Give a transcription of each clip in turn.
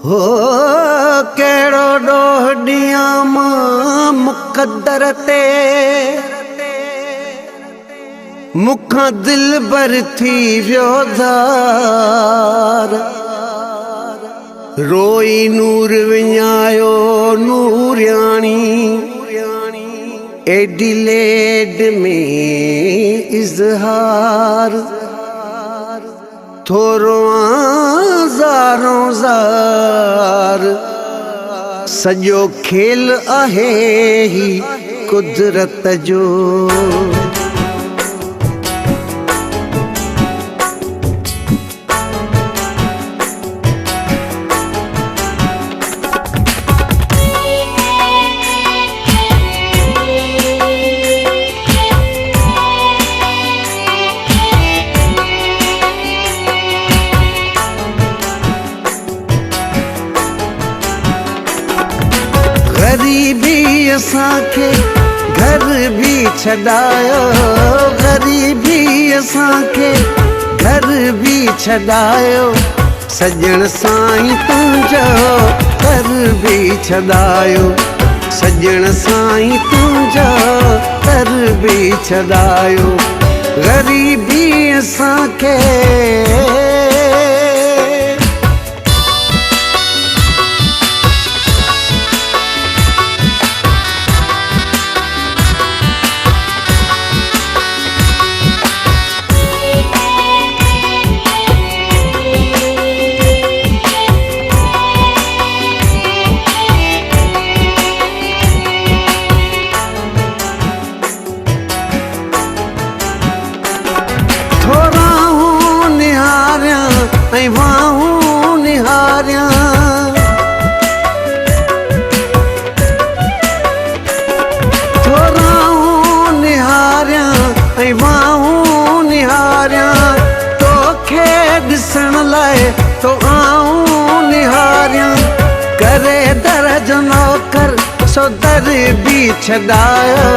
हो केड़ो डोहडिया मां मुकद्दर ते मुखा दिल बर थी व्योदार रोई नूर विञायो नूरियाणी एडी लेड में इज़हार थोरो ज़ारों ज़ार सॼो खेल आहे ही कुदरत जो। गरीबी असांखे घर भी छॾायो, गरीबी असांखे घर भी छॾायो, सजण साईं तुंहिंजो घर भी छॾायो, सजण साईं तुंहिंजो घर भी छॾायो। गरीबी असांखे वाहूं निहारियां, थोराऊं निहारियां ऐं वाहूं निहारियां, तोखे ॾिसण लाइ तो आऊं निहारियां, करे दर जो नौकर सो दर भी छॾायो,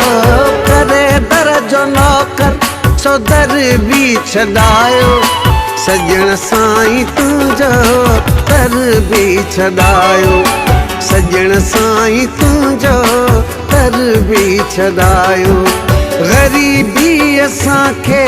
करे दर जो नौकर सो दर भी छॾायो, सजण साईं तुंहिंजो घर भी छॾायो, सजण साईं तुंहिंजो घर भी छॾायो। गरीबी असांखे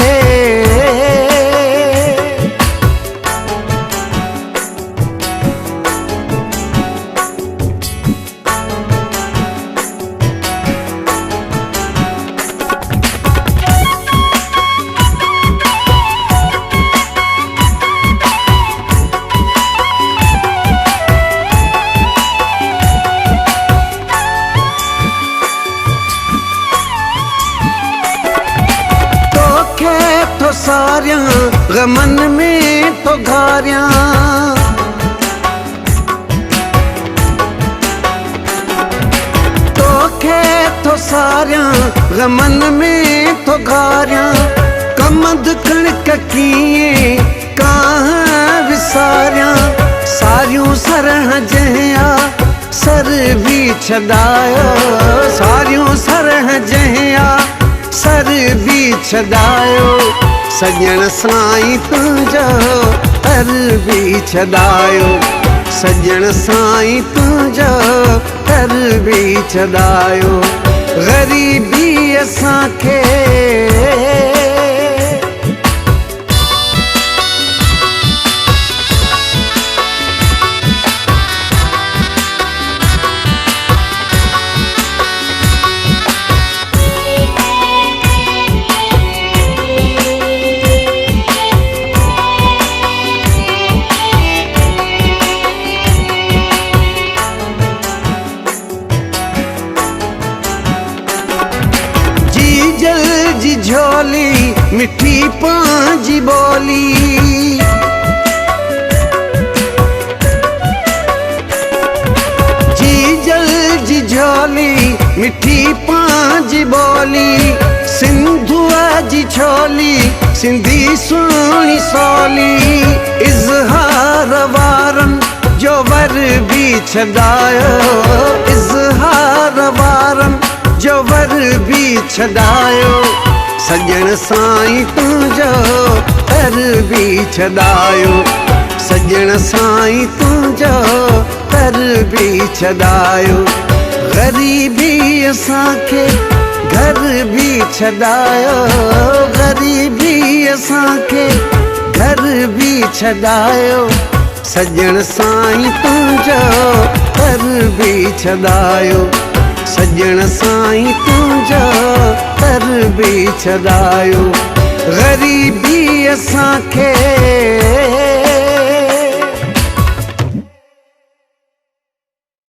सारियां गमन में तो घारियां, तोखे तो सारियां गमन में तो घारियां, कमंद कणिक कीअं काह विसारियां, सारियूं सरह जहिया सर भी छॾायो, सारियूं सरह जहिया सर भी छॾायो, सजण साईं तुंहिंजो घर भी छॾायो, सजण साईं तुंहिंजो घर भी छॾायो। गरीबी असांखे जी झोली मिठी पांजी बोली, जी जल जी झोली मिठी पांजी बोली, सिंधुआ जी छोली सिंधी सुहिणी सोली, इज़हार वारनि जो वर भी छॾायो, इज़हार वारनि जो वर भी छॾायो, सजण साईं तुंहिंजो घर भी छॾायो, सजण साईं तुंहिंजो कर बि छॾायो। ग़रीबी असांखे घर बि छॾायो, ग़रीबी असांखे घर बि छॾायो। सजण साईं तुंहिंजो कर बि छॾायो, सजण साईं तुंहिंजो कर बि छॾायो। ग़रीबी असांखे